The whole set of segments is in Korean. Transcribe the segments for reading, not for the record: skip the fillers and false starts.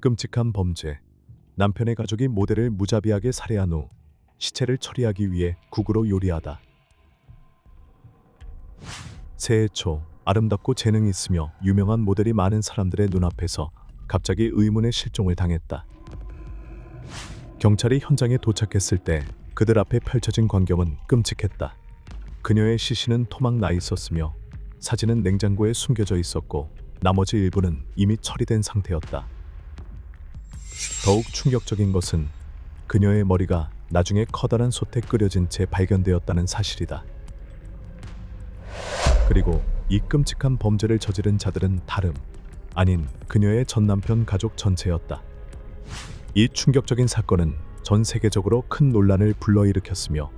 끔찍한 범죄. 남편의 가족이 모델을 무자비하게 살해한 후 시체를 처리하기 위해 국으로 요리하다. 새해 초 아름답고 재능이 있으며 유명한 모델이 많은 사람들의 눈앞에서 갑자기 의문의 실종을 당했다. 경찰이 현장에 도착했을 때 그들 앞에 펼쳐진 광경은 끔찍했다. 그녀의 시신은 토막 나 있었으며 사진은 냉장고에 숨겨져 있었고 나머지 일부는 이미 처리된 상태였다. 더욱 충격적인 것은 그녀의 머리가 나중에 커다란 솥에 끓여진 채 발견되었다는 사실이다. 그리고 이 끔찍한 범죄를 저지른 자들은 다름 아닌 그녀의 전 남편 가족 전체였다. 이 충격적인 사건은 전 세계적으로 큰 논란을 불러일으켰으며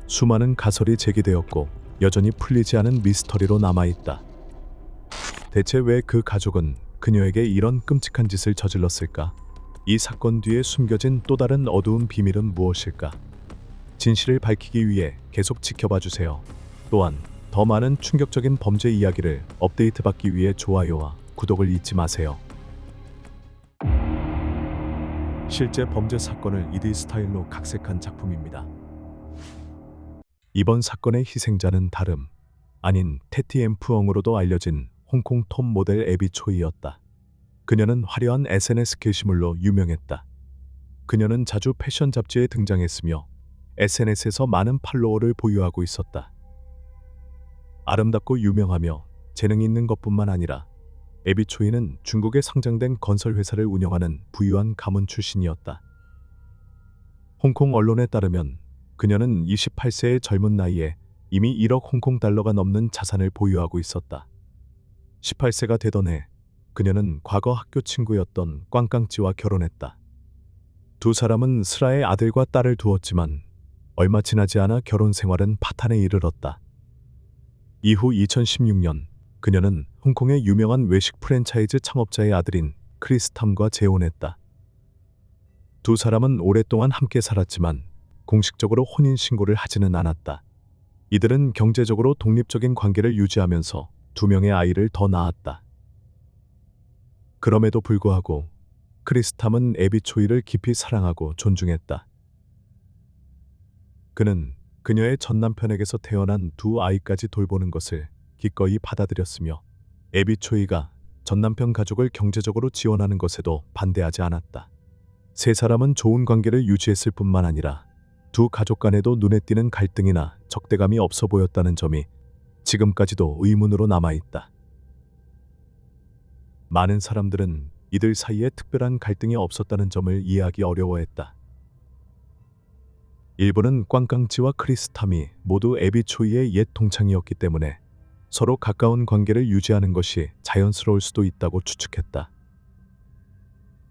수많은 가설이 제기되었고 여전히 풀리지 않은 미스터리로 남아있다. 대체 왜 그 가족은 그녀에게 이런 끔찍한 짓을 저질렀을까? 이 사건 뒤에 숨겨진 또 다른 어두운 비밀은 무엇일까? 진실을 밝히기 위해 계속 지켜봐 주세요. 또한 더 많은 충격적인 범죄 이야기를 업데이트 받기 위해 좋아요와 구독을 잊지 마세요. 실제 범죄 사건을 2D 스타일로 각색한 작품입니다. 이번 사건의 희생자는 다름 아닌 테티 엠프엉으로도 알려진 홍콩 톱 모델 애비 초이였다. 그녀는 화려한 SNS 게시물로 유명했다. 그녀는 자주 패션 잡지에 등장했으며 SNS에서 많은 팔로워를 보유하고 있었다. 아름답고 유명하며 재능이 있는 것뿐만 아니라 애비 초이는 중국에 상장된 건설 회사를 운영하는 부유한 가문 출신이었다. 홍콩 언론에 따르면 그녀는 28세의 젊은 나이에 이미 1억 홍콩 달러가 넘는 자산을 보유하고 있었다. 18세가 되던 해 그녀는 과거 학교 친구였던 꽝깡찌와 결혼했다. 두 사람은 슬하에 아들과 딸을 두었지만 얼마 지나지 않아 결혼 생활은 파탄에 이르렀다. 이후 2016년 그녀는 홍콩의 유명한 외식 프랜차이즈 창업자의 아들인 크리스 탐과 재혼했다. 두 사람은 오랫동안 함께 살았지만 공식적으로 혼인 신고를 하지는 않았다. 이들은 경제적으로 독립적인 관계를 유지하면서 두 명의 아이를 더 낳았다. 그럼에도 불구하고 크리스 탐은 애비 초이를 깊이 사랑하고 존중했다. 그는 그녀의 전 남편에게서 태어난 두 아이까지 돌보는 것을 기꺼이 받아들였으며 애비 초이가 전 남편 가족을 경제적으로 지원하는 것에도 반대하지 않았다. 세 사람은 좋은 관계를 유지했을 뿐만 아니라 두 가족 간에도 눈에 띄는 갈등이나 적대감이 없어 보였다는 점이 지금까지도 의문으로 남아있다. 많은 사람들은 이들 사이에 특별한 갈등이 없었다는 점을 이해하기 어려워했다. 일부는 꽝깡찌와 크리스 탐이 모두 애비 초이의 옛 동창이었기 때문에 서로 가까운 관계를 유지하는 것이 자연스러울 수도 있다고 추측했다.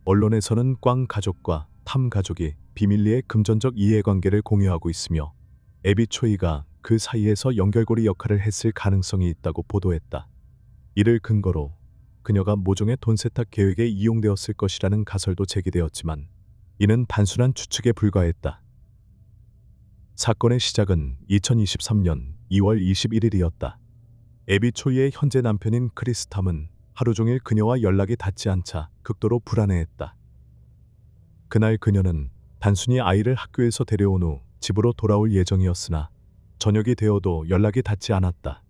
언론에서는 꽝 가족과 탐 가족이 비밀리에 금전적 이해관계를 공유하고 있으며 애비 초이가 그 사이에서 연결고리 역할을 했을 가능성이 있다고 보도했다. 이를 근거로 그녀가 모종의 돈 세탁 계획에 이용되었을 것이라는 가설도 제기되었지만 이는 단순한 추측에 불과했다. 사건의 시작은 2023년 2월 21일이었다. 애비 초이의 현재 남편인 크리스 탐은 하루 종일 그녀와 연락이 닿지 않자 극도로 불안해했다. 그날 그녀는 단순히 아이를 학교에서 데려온 후 집으로 돌아올 예정이었으나 저녁이 되어도 연락이 닿지 않았다.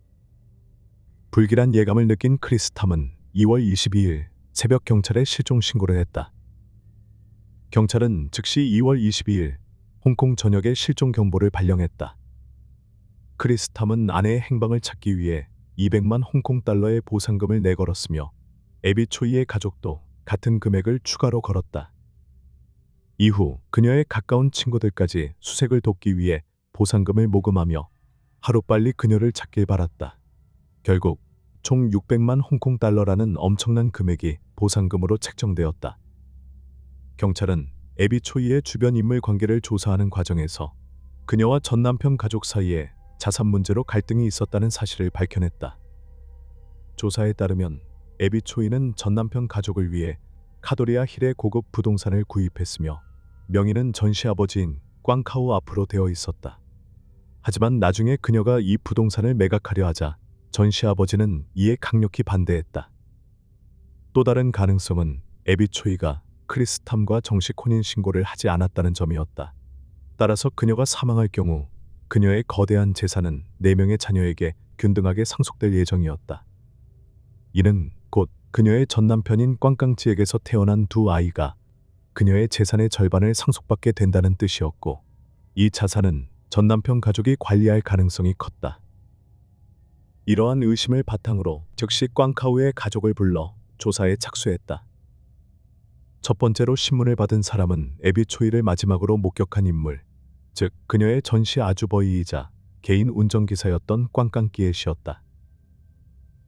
불길한 예감을 느낀 크리스 탐은 2월 22일 새벽 경찰에 실종 신고를 했다. 경찰은 즉시 2월 22일 홍콩 전역에 실종 경보를 발령했다. 크리스 탐은 아내의 행방을 찾기 위해 200만 홍콩 달러의 보상금을 내걸었으며 애비 초이의 가족도 같은 금액을 추가로 걸었다. 이후 그녀의 가까운 친구들까지 수색을 돕기 위해 보상금을 모금하며 하루빨리 그녀를 찾길 바랐다. 결국 총 600만 홍콩 달러라는 엄청난 금액이 보상금으로 책정되었다. 경찰은 애비 초이의 주변 인물 관계를 조사하는 과정에서 그녀와 전 남편 가족 사이에 자산 문제로 갈등이 있었다는 사실을 밝혀냈다. 조사에 따르면 애비 초이는 전 남편 가족을 위해 카도리아 힐의 고급 부동산을 구입했으며 명의는 전 시아버지인 꽝카오 앞으로 되어 있었다. 하지만 나중에 그녀가 이 부동산을 매각하려 하자 전 시아버지는 이에 강력히 반대했다. 또 다른 가능성은 애비 초이가 크리스탐과 정식 혼인 신고를 하지 않았다는 점이었다. 따라서 그녀가 사망할 경우 그녀의 거대한 재산은 4명의 자녀에게 균등하게 상속될 예정이었다. 이는 곧 그녀의 전남편인 꽝깡찌에게서 태어난 두 아이가 그녀의 재산의 절반을 상속받게 된다는 뜻이었고, 이 자산은 전남편 가족이 관리할 가능성이 컸다. 이러한 의심을 바탕으로 즉시 꽝카우의 가족을 불러 조사에 착수했다. 첫 번째로 신문을 받은 사람은 에비 초이를 마지막으로 목격한 인물, 즉 그녀의 전시 아주버이이자 개인 운전기사였던 꽝깡끼엣이었다.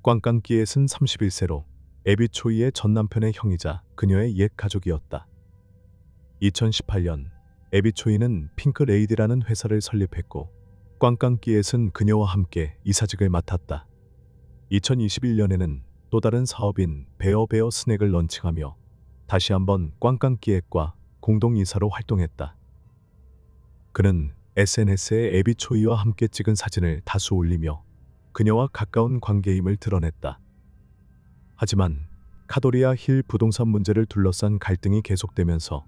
꽝깡끼엣은 31세로 에비 초이의 전남편의 형이자 그녀의 옛 가족이었다. 2018년 에비 초이는 핑크레이디라는 회사를 설립했고, 꽝깡끼엣은 그녀와 함께 이사직을 맡았다. 2021년에는 또 다른 사업인 베어 스낵을 런칭하며 다시 한번 꽝깡끼엣과 공동이사로 활동했다. 그는 SNS에 에비 초이와 함께 찍은 사진을 다수 올리며 그녀와 가까운 관계임을 드러냈다. 하지만 카도리아 힐 부동산 문제를 둘러싼 갈등이 계속되면서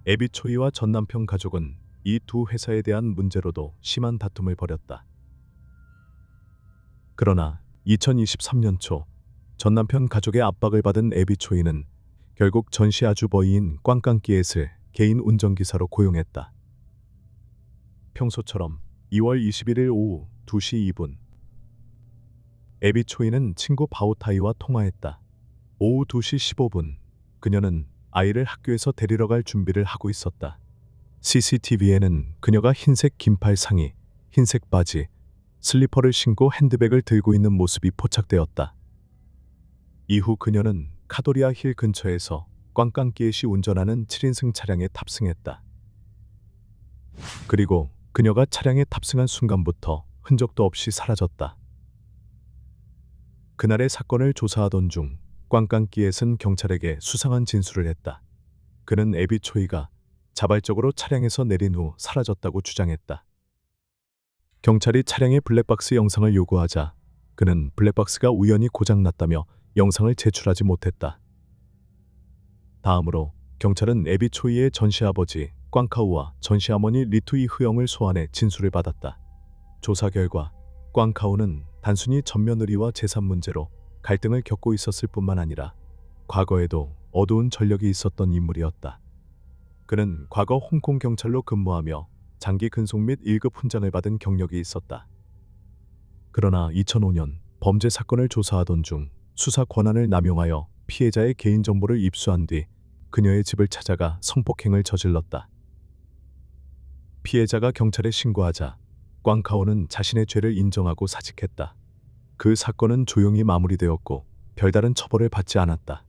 에비 초이와 전남편 가족은 이 두 회사에 대한 문제로도 심한 다툼을 벌였다. 그러나 2023년 초 전남편 가족의 압박을 받은 에비 초이는 결국 전시 아주버이인 꽝깡끼엣을 개인 운전기사로 고용했다. 평소처럼 2월 21일 오후 2시 2분 에비 초이는 친구 바오타이와 통화했다. 오후 2시 15분 그녀는 아이를 학교에서 데리러 갈 준비를 하고 있었다. CCTV에는 그녀가 흰색 긴팔 상의, 흰색 바지, 슬리퍼를 신고 핸드백을 들고 있는 모습이 포착되었다. 이후 그녀는 카도리아 힐 근처에서 꽝깡끼엣이 운전하는 7인승 차량에 탑승했다. 그리고 그녀가 차량에 탑승한 순간부터 흔적도 없이 사라졌다. 그날의 사건을 조사하던 중 꽝깡끼엣은 경찰에게 수상한 진술을 했다. 그는 에비 초이가 자발적으로 차량에서 내린 후 사라졌다고 주장했다. 경찰이 차량의 블랙박스 영상을 요구하자 그는 블랙박스가 우연히 고장났다며 영상을 제출하지 못했다. 다음으로 경찰은 에비 초이의 전시아버지 꽝카우와 전시어머니 리투이 흐영을 소환해 진술을 받았다. 조사 결과 꽝카우는 단순히 전면 의리와 재산 문제로 갈등을 겪고 있었을 뿐만 아니라 과거에도 어두운 전력이 있었던 인물이었다. 그는 과거 홍콩 경찰로 근무하며 장기 근속 및 1급 훈장을 받은 경력이 있었다. 그러나 2005년 범죄 사건을 조사하던 중 수사 권한을 남용하여 피해자의 개인정보를 입수한 뒤 그녀의 집을 찾아가 성폭행을 저질렀다. 피해자가 경찰에 신고하자 꽝카오는 자신의 죄를 인정하고 사직했다. 그 사건은 조용히 마무리되었고 별다른 처벌을 받지 않았다.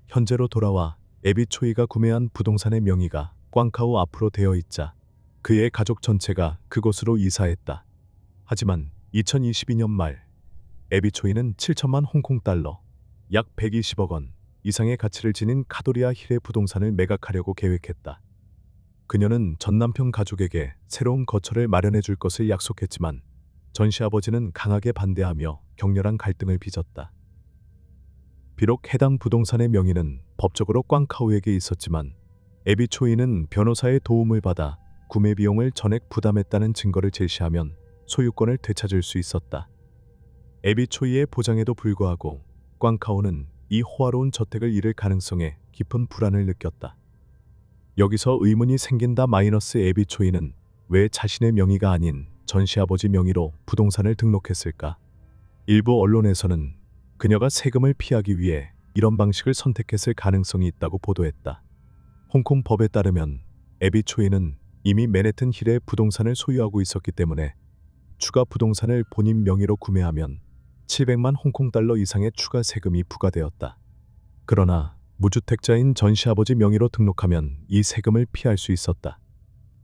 현재로 돌아와 에비 초이가 구매한 부동산의 명의가 꽝카오 앞으로 되어 있자 그의 가족 전체가 그곳으로 이사했다. 하지만 2022년 말 에비 초이는 7천만 홍콩 달러, 약 120억 원 이상의 가치를 지닌 카도리아 힐의 부동산을 매각하려고 계획했다. 그녀는 전남편 가족에게 새로운 거처를 마련해 줄 것을 약속했지만 전시아버지는 강하게 반대하며 격렬한 갈등을 빚었다. 비록 해당 부동산의 명의는 법적으로 꽝카오에게 있었지만 에비 초이는 변호사의 도움을 받아 구매 비용을 전액 부담했다는 증거를 제시하면 소유권을 되찾을 수 있었다. 에비 초이의 보장에도 불구하고 꽝카오는 이 호화로운 저택을 잃을 가능성에 깊은 불안을 느꼈다. 여기서 의문이 생긴다. 에비 초이는 왜 자신의 명의가 아닌 전시아버지 명의로 부동산을 등록했을까? 일부 언론에서는 그녀가 세금을 피하기 위해 이런 방식을 선택했을 가능성이 있다고 보도했다. 홍콩 법에 따르면 에비 초이는 이미 맨해튼 힐의 부동산을 소유하고 있었기 때문에 추가 부동산을 본인 명의로 구매하면 700만 홍콩 달러 이상의 추가 세금이 부과되었다. 그러나 무주택자인 전시아버지 명의로 등록하면 이 세금을 피할 수 있었다.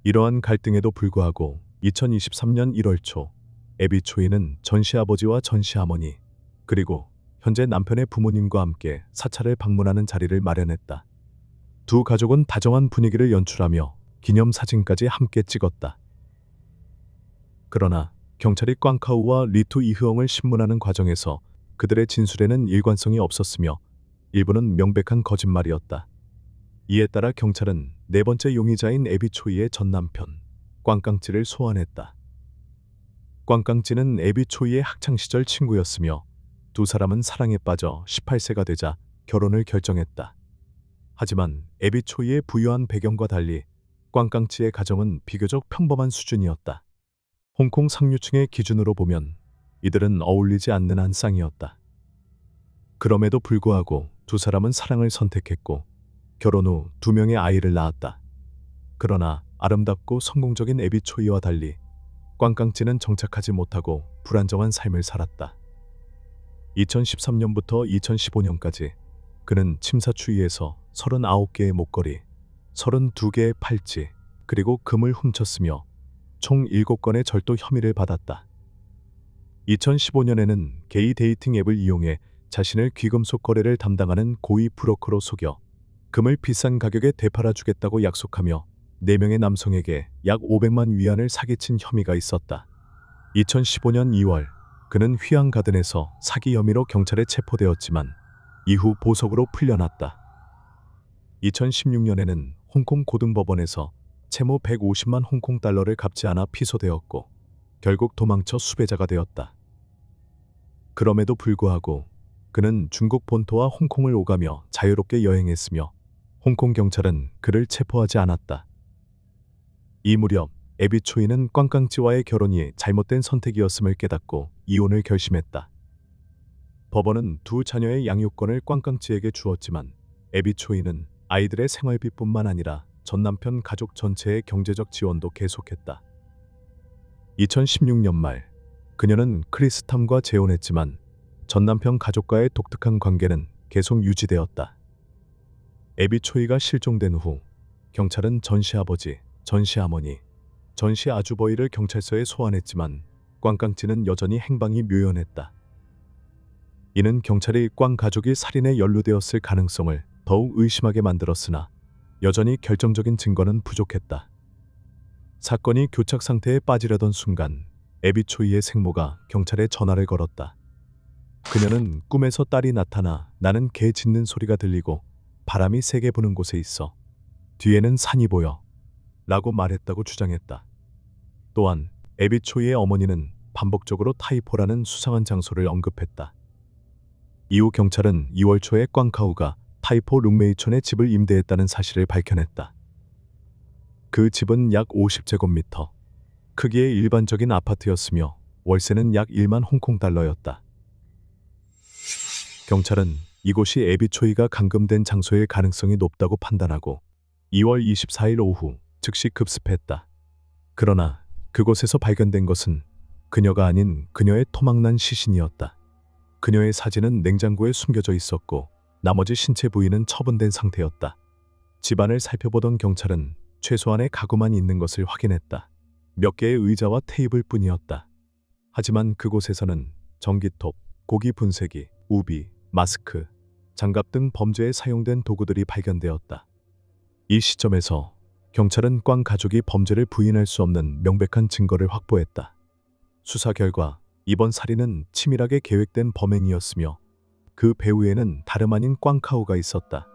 이러한 갈등에도 불구하고 2023년 1월 초 에비 초이는 전시아버지와 전시어머니 그리고 현재 남편의 부모님과 함께 사찰을 방문하는 자리를 마련했다. 두 가족은 다정한 분위기를 연출하며 기념사진까지 함께 찍었다. 그러나 경찰이 꽝카우와 리투 이흐엉을 신문하는 과정에서 그들의 진술에는 일관성이 없었으며 일부는 명백한 거짓말이었다. 이에 따라 경찰은 네 번째 용의자인 에비초이의 전 남편 꽝깡찌를 소환했다. 꽝깡찌는 에비초이의 학창시절 친구였으며 두 사람은 사랑에 빠져 18세가 되자 결혼을 결정했다. 하지만 에비초이의 부유한 배경과 달리 꽝깡찌의 가정은 비교적 평범한 수준이었다. 홍콩 상류층의 기준으로 보면 이들은 어울리지 않는 한 쌍이었다. 그럼에도 불구하고 두 사람은 사랑을 선택했고 결혼 후 두 명의 아이를 낳았다. 그러나 아름답고 성공적인 에비초이와 달리 꽝깡찌는 정착하지 못하고 불안정한 삶을 살았다. 2013년부터 2015년까지 그는 침사추이에서 39개의 목걸이, 32개의 팔찌, 그리고 금을 훔쳤으며 총 7건의 절도 혐의를 받았다. 2015년에는 게이 데이팅 앱을 이용해 자신을 귀금속 거래를 담당하는 고위 브로커로 속여 금을 비싼 가격에 되팔아주겠다고 약속하며 4명의 남성에게 약 500만 위안을 사기친 혐의가 있었다. 2015년 2월 그는 휘양가든에서 사기 혐의로 경찰에 체포되었지만 이후 보석으로 풀려났다. 2016년에는 홍콩 고등법원에서 채무 150만 홍콩 달러를 갚지 않아 피소되었고 결국 도망쳐 수배자가 되었다. 그럼에도 불구하고 그는 중국 본토와 홍콩을 오가며 자유롭게 여행했으며 홍콩 경찰은 그를 체포하지 않았다. 이 무렵 에비초이는 꽝깡찌와의 결혼이 잘못된 선택이었음을 깨닫고 이혼을 결심했다. 법원은 두 자녀의 양육권을 꽝깡찌에게 주었지만 에비초이는 아이들의 생활비뿐만 아니라 전 남편 가족 전체의 경제적 지원도 계속했다. 2016년 말 그녀는 크리스탐과 재혼했지만 전 남편 가족과의 독특한 관계는 계속 유지되었다. 에비초이가 실종된 후 경찰은 전시아버지, 전시아머니, 전시아주버이를 경찰서에 소환했지만 꽝깡찌는 여전히 행방이 묘연했다. 이는 경찰이 꽝 가족이 살인에 연루되었을 가능성을 더욱 의심하게 만들었으나 여전히 결정적인 증거는 부족했다. 사건이 교착 상태에 빠지려던 순간 에비초이의 생모가 경찰에 전화를 걸었다. 그녀는 꿈에서 딸이 나타나 나는 개 짖는 소리가 들리고 바람이 세게 부는 곳에 있어. 뒤에는 산이 보여. 라고 말했다고 주장했다. 또한 에비초이의 어머니는 반복적으로 타이포라는 수상한 장소를 언급했다. 이후 경찰은 2월 초에 꽝카우가 타이포 룸메이촌의 집을 임대했다는 사실을 밝혀냈다. 그 집은 약 50제곱미터, 크기의 일반적인 아파트였으며 월세는 약 1만 홍콩 달러였다. 경찰은 이곳이 에비초이가 감금된 장소일 가능성이 높다고 판단하고 2월 24일 오후 즉시 급습했다. 그러나 그곳에서 발견된 것은 그녀가 아닌 그녀의 토막난 시신이었다. 그녀의 사진은 냉장고에 숨겨져 있었고 나머지 신체 부위는 처분된 상태였다. 집안을 살펴보던 경찰은 최소한의 가구만 있는 것을 확인했다. 몇 개의 의자와 테이블 뿐이었다. 하지만 그곳에서는 전기톱, 고기 분쇄기, 우비, 마스크, 장갑 등 범죄에 사용된 도구들이 발견되었다. 이 시점에서 경찰은 꽝 가족이 범죄를 부인할 수 없는 명백한 증거를 확보했다. 수사 결과 이번 살인은 치밀하게 계획된 범행이었으며 그 배후에는 다름 아닌 꽝카우가 있었다.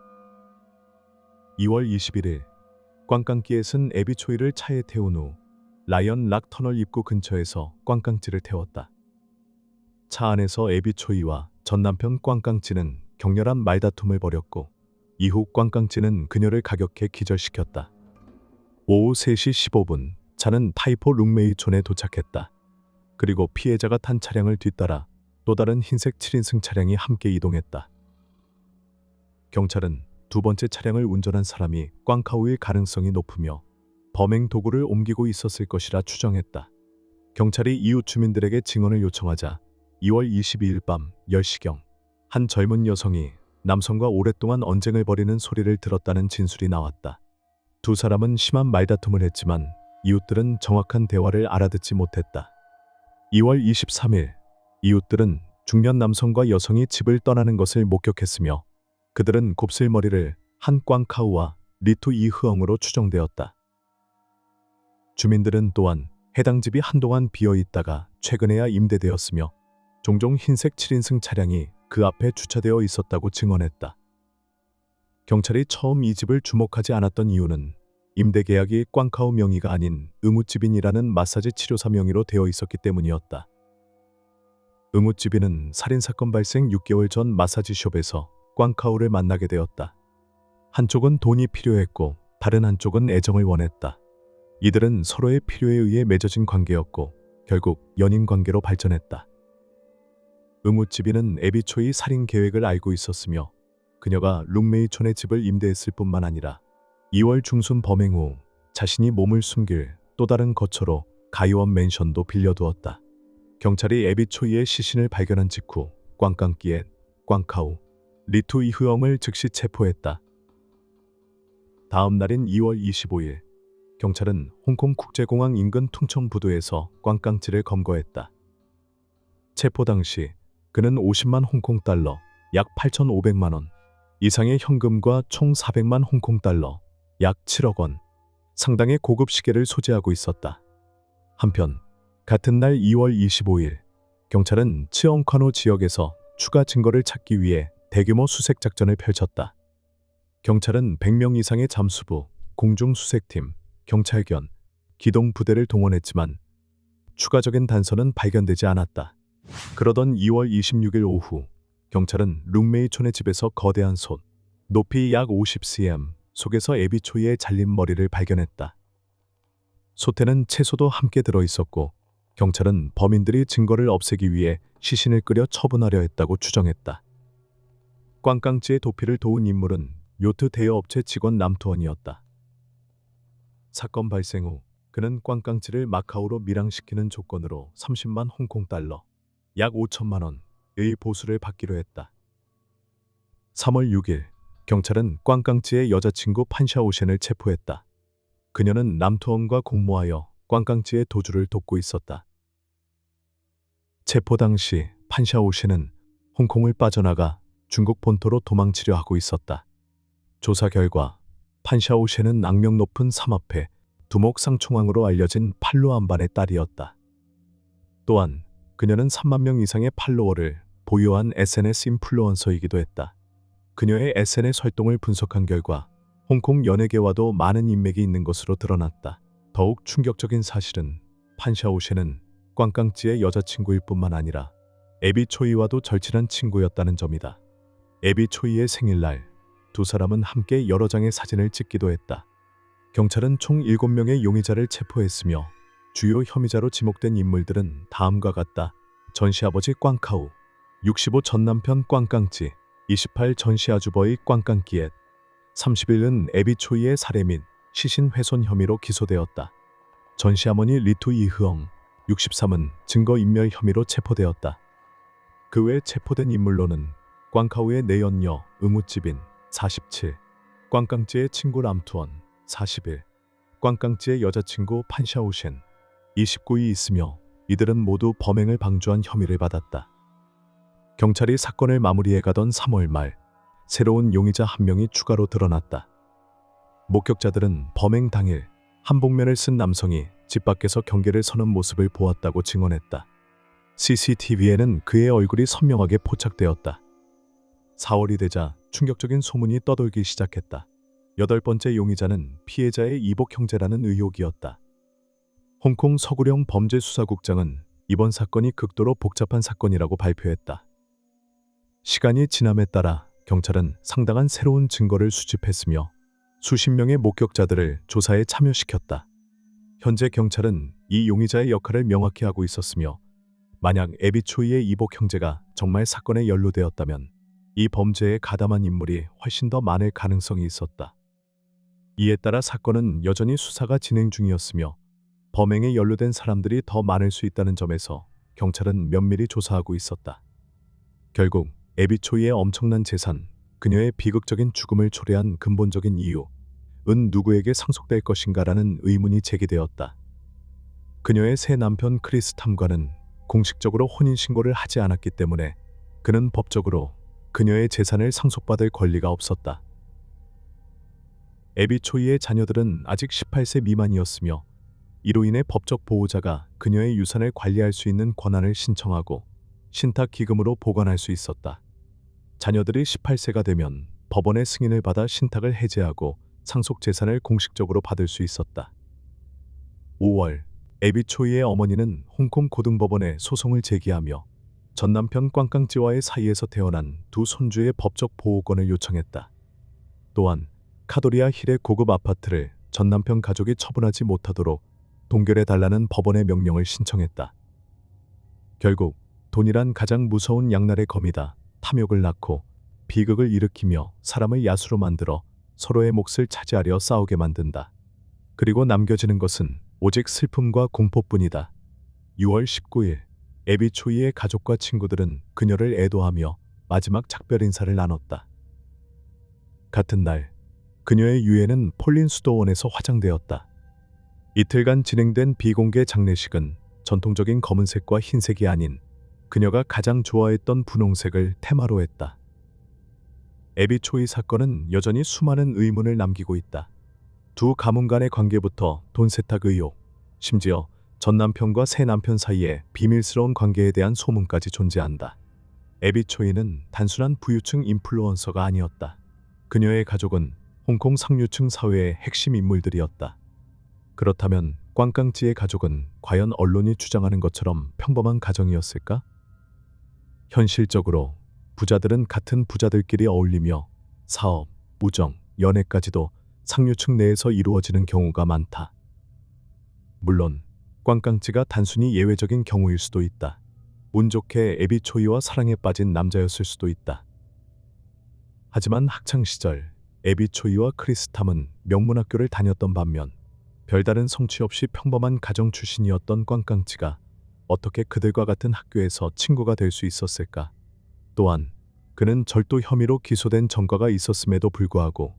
2월 21일 꽝깡끼에 쓴 에비초이를 차에 태운 후 라이언 락 터널 입구 근처에서 꽝깡찌를 태웠다. 차 안에서 에비초이와 전 남편 꽝깡찌는 격렬한 말다툼을 벌였고 이후 꽝깡찌는 그녀를 가격해 기절시켰다. 오후 3시 15분 차는 타이포 룸메이촌에 도착했다. 그리고 피해자가 탄 차량을 뒤따라 또 다른 흰색 7인승 차량이 함께 이동했다. 경찰은 두 번째 차량을 운전한 사람이 꽝카우일 가능성이 높으며 범행 도구를 옮기고 있었을 것이라 추정했다. 경찰이 이웃 주민들에게 증언을 요청하자 2월 22일 밤 10시경 한 젊은 여성이 남성과 오랫동안 언쟁을 벌이는 소리를 들었다는 진술이 나왔다. 두 사람은 심한 말다툼을 했지만 이웃들은 정확한 대화를 알아듣지 못했다. 2월 23일 이웃들은 중년 남성과 여성이 집을 떠나는 것을 목격했으며 그들은 곱슬머리를 한 꽝카우와 리투 이흐엉으로 추정되었다. 주민들은 또한 해당 집이 한동안 비어 있다가 최근에야 임대되었으며 종종 흰색 7인승 차량이 그 앞에 주차되어 있었다고 증언했다. 경찰이 처음 이 집을 주목하지 않았던 이유는 임대 계약이 꽝카오 명의가 아닌 의무집인이라는 마사지 치료사 명의로 되어 있었기 때문이었다. 의무집인은 살인사건 발생 6개월 전 마사지숍에서 꽝카오를 만나게 되었다. 한쪽은 돈이 필요했고 다른 한쪽은 애정을 원했다. 이들은 서로의 필요에 의해 맺어진 관계였고 결국 연인 관계로 발전했다. 의무집인은 에비초이 살인 계획을 알고 있었으며 그녀가 룩메이촌의 집을 임대했을 뿐만 아니라 2월 중순 범행 후 자신이 몸을 숨길 또 다른 거처로 가이원 맨션도 빌려두었다. 경찰이 에비초이의 시신을 발견한 직후 꽝깡끼엣, 꽝카오, 리투 이흐엉을 즉시 체포했다. 다음 날인 2월 25일, 경찰은 홍콩 국제공항 인근 퉁청부두에서 꽝깡찌를 검거했다. 체포 당시 그는 50만 홍콩 달러, 약 8,500만 원 이상의 현금과 총 400만 홍콩 달러, 약 7억 원 상당의 고급 시계를 소지하고 있었다. 한편 같은 날 2월 25일, 경찰은 츠엉카노 지역에서 추가 증거를 찾기 위해 대규모 수색 작전을 펼쳤다. 경찰은 100명 이상의 잠수부, 공중수색팀, 경찰견, 기동부대를 동원했지만 추가적인 단서는 발견되지 않았다. 그러던 2월 26일 오후, 경찰은 룩메이촌의 집에서 거대한 솥, 높이 약 50cm 속에서 에비초이의 잘린 머리를 발견했다. 솥에는 채소도 함께 들어있었고 경찰은 범인들이 증거를 없애기 위해 시신을 끓여 처분하려 했다고 추정했다. 꽝깡찌의 도피를 도운 인물은 요트 대여업체 직원 남투원이었다. 사건 발생 후 그는 꽝깡찌를 마카오로 밀항시키는 조건으로 30만 홍콩 달러, 약 5천만 원의 보수를 받기로 했다. 3월 6일, 경찰은 꽝깡찌의 여자친구 판샤오셴을 체포했다. 그녀는 남투원과 공모하여 꽝깡찌의 도주를 돕고 있었다. 체포 당시 판샤오셴은 홍콩을 빠져나가 중국 본토로 도망치려 하고 있었다. 조사 결과 판샤오셴은 악명 높은 삼합회 두목상총왕으로 알려진 팔로 안반의 딸이었다. 또한 그녀는 3만 명 이상의 팔로워를 보유한 SNS 인플루언서이기도 했다. 그녀의 SNS 활동을 분석한 결과 홍콩 연예계와도 많은 인맥이 있는 것으로 드러났다. 더욱 충격적인 사실은 판샤오셴은 꽝깡찌의 여자친구일 뿐만 아니라 에비초이와도 절친한 친구였다는 점이다. 에비초이의 생일날 두 사람은 함께 여러 장의 사진을 찍기도 했다. 경찰은 총 7명의 용의자를 체포했으며 주요 혐의자로 지목된 인물들은 다음과 같다. 전시아버지 꽝카오, 65 전남편 꽝깡찌, 28 전시아주버의 꽝깡끼엣, 30일은 에비초이의 살해 및 시신 훼손 혐의로 기소되었다. 전시아머니 리투 이흐엉, 63은 증거인멸 혐의로 체포되었다. 그 외 체포된 인물로는 꽝카오의 내연녀 의무집인 47, 꽝깡찌의 친구 람투원 41, 꽝깡찌의 여자친구 판샤오셴 29이 있으며 이들은 모두 범행을 방조한 혐의를 받았다. 경찰이 사건을 마무리해 가던 3월 말, 새로운 용의자 한 명이 추가로 드러났다. 목격자들은 범행 당일 한복면을 쓴 남성이 집 밖에서 경계를 서는 모습을 보았다고 증언했다. CCTV에는 그의 얼굴이 선명하게 포착되었다. 4월이 되자 충격적인 소문이 떠돌기 시작했다. 8번째 용의자는 피해자의 이복 형제라는 의혹이었다. 홍콩 서구령 범죄수사국장은 이번 사건이 극도로 복잡한 사건이라고 발표했다. 시간이 지남에 따라 경찰은 상당한 새로운 증거를 수집했으며 수십 명의 목격자들을 조사에 참여시켰다. 현재 경찰은 이 용의자의 역할을 명확히 하고 있었으며 만약 에비초이의 이복 형제가 정말 사건에 연루되었다면 이 범죄에 가담한 인물이 훨씬 더 많을 가능성이 있었다. 이에 따라 사건은 여전히 수사가 진행 중이었으며 범행에 연루된 사람들이 더 많을 수 있다는 점에서 경찰은 면밀히 조사하고 있었다. 결국 에비초이의 엄청난 재산, 그녀의 비극적인 죽음을 초래한 근본적인 이유는 누구에게 상속될 것인가라는 의문이 제기되었다. 그녀의 새 남편 크리스 탐과는 공식적으로 혼인신고를 하지 않았기 때문에 그는 법적으로 그녀의 재산을 상속받을 권리가 없었다. 에비초이의 자녀들은 아직 18세 미만이었으며 이로 인해 법적 보호자가 그녀의 유산을 관리할 수 있는 권한을 신청하고 신탁기금으로 보관할 수 있었다. 자녀들이 18세가 되면 법원의 승인을 받아 신탁을 해제하고 상속 재산을 공식적으로 받을 수 있었다. 5월, 애비 초이의 어머니는 홍콩 고등법원에 소송을 제기하며 전 남편 꽝깡찌와의 사이에서 태어난 두 손주의 법적 보호권을 요청했다. 또한 카도리아 힐의 고급 아파트를 전 남편 가족이 처분하지 못하도록 동결해달라는 법원의 명령을 신청했다. 결국 돈이란 가장 무서운 양날의 검이다. 탐욕을 낳고 비극을 일으키며 사람을 야수로 만들어 서로의 몫을 차지하려 싸우게 만든다. 그리고 남겨지는 것은 오직 슬픔과 공포뿐이다. 6월 19일, 애비 초이의 가족과 친구들은 그녀를 애도하며 마지막 작별 인사를 나눴다. 같은 날, 그녀의 유해는 폴린 수도원에서 화장되었다. 이틀간 진행된 비공개 장례식은 전통적인 검은색과 흰색이 아닌 그녀가 가장 좋아했던 분홍색을 테마로 했다. 애비 초이 사건은 여전히 수많은 의문을 남기고 있다. 두 가문 간의 관계부터 돈 세탁 의혹, 심지어 전 남편과 새 남편 사이에 비밀스러운 관계에 대한 소문까지 존재한다. 애비 초이는 단순한 부유층 인플루언서가 아니었다. 그녀의 가족은 홍콩 상류층 사회의 핵심 인물들이었다. 그렇다면 꽝깡찌의 가족은 과연 언론이 주장하는 것처럼 평범한 가정이었을까? 현실적으로 부자들은 같은 부자들끼리 어울리며 사업, 우정, 연애까지도 상류층 내에서 이루어지는 경우가 많다. 물론 꽝깡찌가 단순히 예외적인 경우일 수도 있다. 운 좋게 애비 초이와 사랑에 빠진 남자였을 수도 있다. 하지만 학창시절 애비 초이와 크리스탐은 명문학교를 다녔던 반면 별다른 성취 없이 평범한 가정 출신이었던 꽝깡찌가 어떻게 그들과 같은 학교에서 친구가 될 수 있었을까? 또한 그는 절도 혐의로 기소된 전과가 있었음에도 불구하고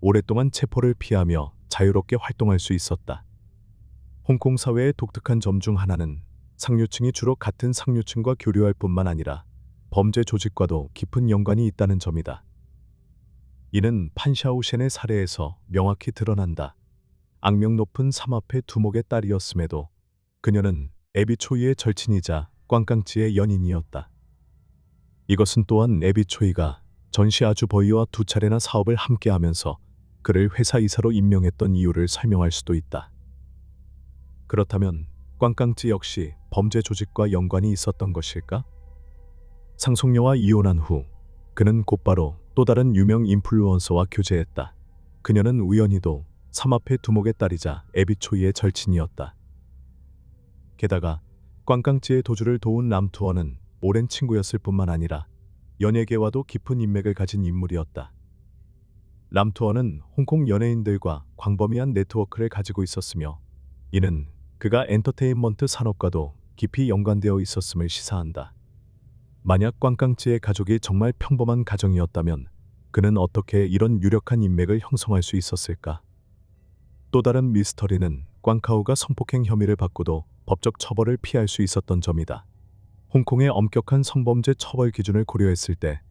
오랫동안 체포를 피하며 자유롭게 활동할 수 있었다. 홍콩 사회의 독특한 점 중 하나는 상류층이 주로 같은 상류층과 교류할 뿐만 아니라 범죄 조직과도 깊은 연관이 있다는 점이다. 이는 판샤오셴의 사례에서 명확히 드러난다. 악명 높은 삼합회 두목의 딸이었음에도 그녀는 애비 초이의 절친이자 꽝깡찌의 연인이었다. 이것은 또한 애비 초이가 전시 아주 버이와 두 차례나 사업을 함께하면서 그를 회사 이사로 임명했던 이유를 설명할 수도 있다. 그렇다면 꽝깡찌 역시 범죄 조직과 연관이 있었던 것일까? 상속녀와 이혼한 후 그는 곧바로 또 다른 유명 인플루언서와 교제했다. 그녀는 우연히도 삼합회 두목의 딸이자 애비 초이의 절친이었다. 게다가 꽝깡찌의 도주를 도운 람투어는 오랜 친구였을 뿐만 아니라 연예계와도 깊은 인맥을 가진 인물이었다. 람투어는 홍콩 연예인들과 광범위한 네트워크를 가지고 있었으며 이는 그가 엔터테인먼트 산업과도 깊이 연관되어 있었음을 시사한다. 만약 꽝깡찌의 가족이 정말 평범한 가정이었다면 그는 어떻게 이런 유력한 인맥을 형성할 수 있었을까? 또 다른 미스터리는 꽝카오가 성폭행 혐의를 받고도 법적 처벌을 피할 수 있었던 점이다. 홍콩의 엄격한 성범죄 처벌 기준을 고려했을 때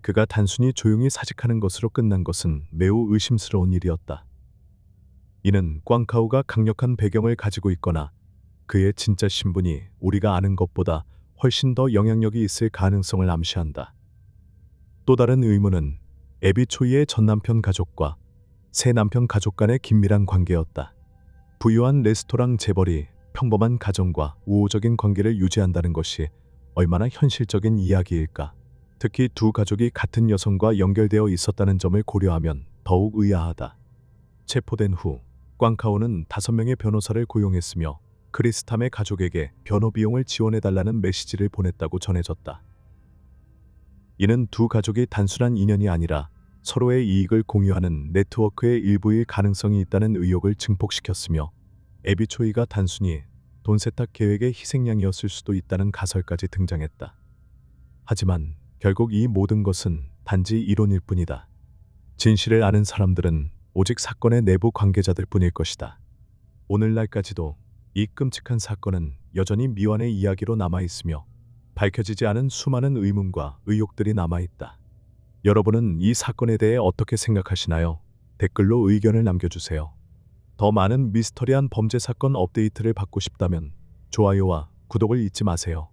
그가 단순히 조용히 사직하는 것으로 끝난 것은 매우 의심스러운 일이었다. 이는 꽝카오가 강력한 배경을 가지고 있거나 그의 진짜 신분이 우리가 아는 것보다 훨씬 더 영향력이 있을 가능성을 암시한다. 또 다른 의문은 애비 초이의 전 남편 가족과 새 남편 가족 간의 긴밀한 관계였다. 부유한 레스토랑 재벌이 평범한 가정과 우호적인 관계를 유지한다는 것이 얼마나 현실적인 이야기일까? 특히 두 가족이 같은 여성과 연결되어 있었다는 점을 고려하면 더욱 의아하다. 체포된 후 꽝카오는 5명의 변호사를 고용했으며 크리스탐의 가족에게 변호 비용을 지원해달라는 메시지를 보냈다고 전해졌다. 이는 두 가족이 단순한 인연이 아니라 서로의 이익을 공유하는 네트워크의 일부일 가능성이 있다는 의혹을 증폭시켰으며 애비 초이가 단순히 돈 세탁 계획의 희생양이었을 수도 있다는 가설까지 등장했다. 하지만 결국 이 모든 것은 단지 이론일 뿐이다. 진실을 아는 사람들은 오직 사건의 내부 관계자들 뿐일 것이다. 오늘날까지도 이 끔찍한 사건은 여전히 미완의 이야기로 남아있으며 밝혀지지 않은 수많은 의문과 의혹들이 남아있다. 여러분은 이 사건에 대해 어떻게 생각하시나요? 댓글로 의견을 남겨주세요. 더 많은 미스터리한 범죄 사건 업데이트를 받고 싶다면 좋아요와 구독을 잊지 마세요.